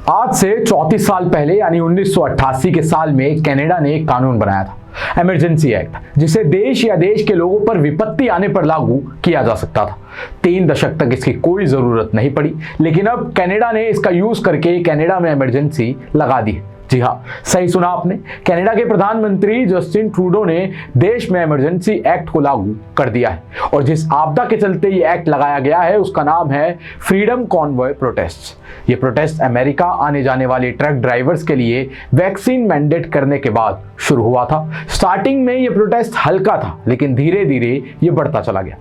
आज से 34 साल पहले यानी 1988 के साल में कनाडा ने एक कानून बनाया था, इमरजेंसी एक्ट, जिसे देश या देश के लोगों पर विपत्ति आने पर लागू किया जा सकता था। 3 दशक तक इसकी कोई जरूरत नहीं पड़ी, लेकिन अब कनाडा ने इसका यूज करके कनाडा में इमरजेंसी लगा दी है। जी हाँ, सही सुना आपने। कनाडा के प्रधानमंत्री जस्टिन ट्रूडो ने देश में इमरजेंसी एक्ट को लागू कर दिया है और जिस आपदा के चलते ये एक्ट लगाया गया है उसका नाम है फ्रीडम कॉन्वॉय प्रोटेस्ट। ये प्रोटेस्ट अमेरिका आने जाने वाले ट्रक ड्राइवर्स के लिए वैक्सीन मैंडेट करने के बाद शुरू हुआ था। स्टार्टिंग में ये प्रोटेस्ट हल्का था, लेकिन धीरे धीरे ये बढ़ता चला गया।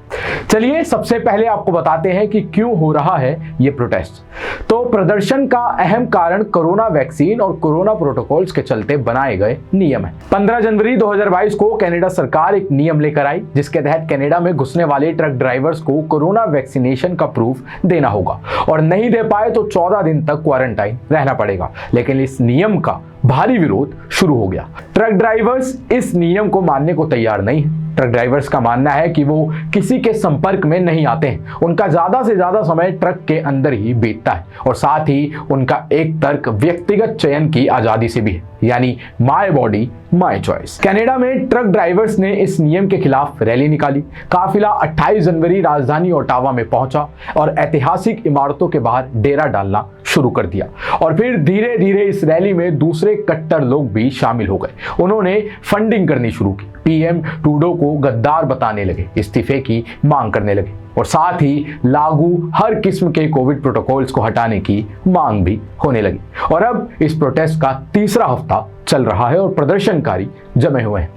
चलिए सबसे पहले आपको बताते हैं कि क्यों हो रहा है ये प्रोटेस्ट। तो प्रदर्शन का अहम कारण कोरोना वैक्सीन और कोरोना प्रोटोकॉल्स के चलते बनाए गए नियम है। 15 जनवरी 2022 को कनाडा सरकार एक नियम लेकर आई, जिसके तहत कनाडा में घुसने वाले ट्रक ड्राइवर्स को कोरोना वैक्सीनेशन का प्रूफ देना होगा और नहीं दे पाए तो 14 दिन तक क्वारंटाइन रहना पड़ेगा। लेकिन इस नियम का भारी विरोध शुरू हो गया। ट्रक ड्राइवर्स इस नियम को मानने को तैयार नहीं है। ट्रक ड्राइवर्स का मानना है कि वो किसी के संपर्क में नहीं आते हैं, उनका ज्यादा से ज्यादा समय ट्रक के अंदर ही बीतता है और साथ ही उनका एक तर्क व्यक्तिगत चयन की आजादी से भी है, यानी my body my choice. Canada में ट्रक ड्राइवर्स ने इस नियम के खिलाफ रैली निकाली। काफिला 28 जनवरी राजधानी ओटावा में पहुंचा और ऐतिहासिक इमारतों के बाहर डेरा डालना शुरू कर दिया और फिर धीरे धीरे इस रैली में दूसरे कट्टर लोग भी शामिल हो गए। उन्होंने फंडिंग करनी शुरू की, पीएम ट्रूडो को गद्दार बताने लगे, इस्तीफे की मांग करने लगे और साथ ही लागू हर किस्म के कोविड प्रोटोकॉल्स को हटाने की मांग भी होने लगी। और अब इस प्रोटेस्ट का तीसरा हफ्ता चल रहा है और प्रदर्शनकारी जमे हुए हैं।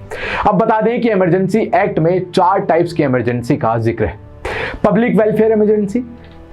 अब बता दें कि इमरजेंसी एक्ट में 4 टाइप्स की इमरजेंसी का जिक्र है। Public welfare emergency,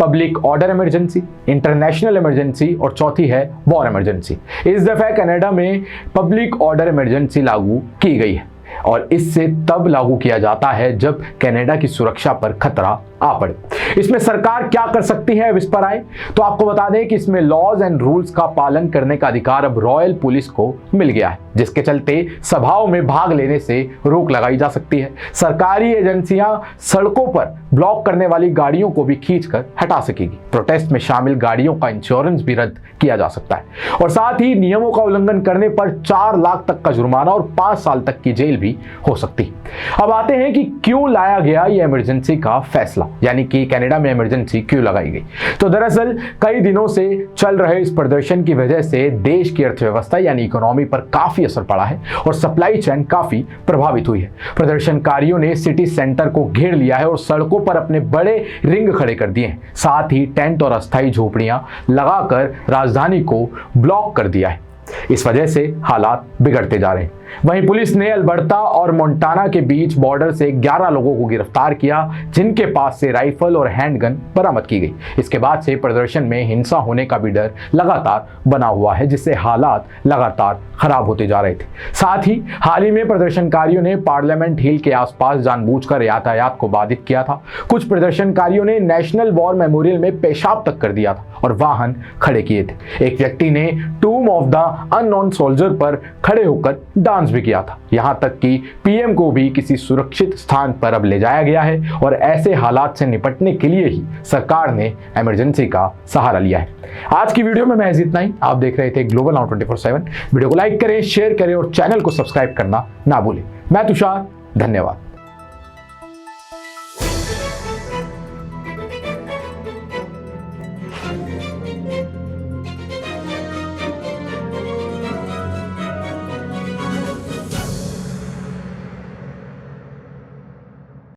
public order emergency, international emergency और चौथी है वॉर इमरजेंसी। इस दफे कनाडा में पब्लिक ऑर्डर इमरजेंसी लागू की गई है और इससे तब लागू किया जाता है जब कनाडा की सुरक्षा पर खतरा आ पड़े। इसमें सरकार क्या कर सकती है, अब इस पर आए तो आपको बता दें कि इसमें लॉज एंड रूल्स का पालन करने का अधिकार अब रॉयल पुलिस को मिल गया है, जिसके चलते सभाओं में भाग लेने से रोक लगाई जा सकती है। सरकारी एजेंसियां सड़कों पर ब्लॉक करने वाली गाड़ियों को भी खींचकर हटा सकेगी। प्रोटेस्ट में शामिल गाड़ियों का इंश्योरेंस भी रद्द किया जा सकता है और साथ ही नियमों का उल्लंघन करने पर 4 लाख तक का जुर्माना और 5 साल तक की जेल भी हो सकती है। अब आते हैं कि क्यों लाया गया यह इमरजेंसी का फैसला, यानी कि कनाडा में इमरजेंसी क्यों लगाई गई। तो दरअसल कई दिनों से चल रहे इस प्रदर्शन की वजह से देश की अर्थव्यवस्था यानी इकोनॉमी पर काफी असर पड़ा है और सप्लाई चेन काफी प्रभावित हुई है। प्रदर्शनकारियों ने सिटी सेंटर को घेर लिया है और सड़कों पर अपने बड़े रिंग खड़े कर दिए हैं। साथ ही टेंट और अस्थायी झोपड़ियां लगाकर राजधानी को ब्लॉक कर दिया है। इस वजह से हालात बिगड़ते जा रहे हैं। वहीं पुलिस ने अल्बर्टा और मोंटाना के बीच बॉर्डर से 11 लोगों को गिरफ्तार किया, जिनके पास से राइफल और हैंडगन बरामद की गई। इसके बाद से प्रदर्शन में हिंसा होने का भी डर लगातार बना हुआ है, जिससे हालात लगातार खराब होते जा रहे थे। साथ ही हाल ही में प्रदर्शनकारियों ने पार्लियामेंट हिल के आसपास जानबूझकर यातायात को बाधित किया था। कुछ प्रदर्शनकारियों ने नेशनल वॉर मेमोरियल में पेशाब तक कर दिया था और वाहन खड़े किए थे। एक व्यक्ति ने टूम ऑफ द अननोन सोल्जर पर खड़े होकर डांस भी किया था। यहां तक कि पीएम को भी किसी सुरक्षित स्थान पर अब ले जाया गया है और ऐसे हालात से निपटने के लिए ही सरकार ने इमरजेंसी का सहारा लिया है। आज की वीडियो में महज इतना ही। आप देख रहे थे ग्लोबल नाउ 24/7। वीडियो को लाइक करें, शेयर करें और चैनल को सब्सक्राइब करना ना भूलें। मैं तुषार, धन्यवाद।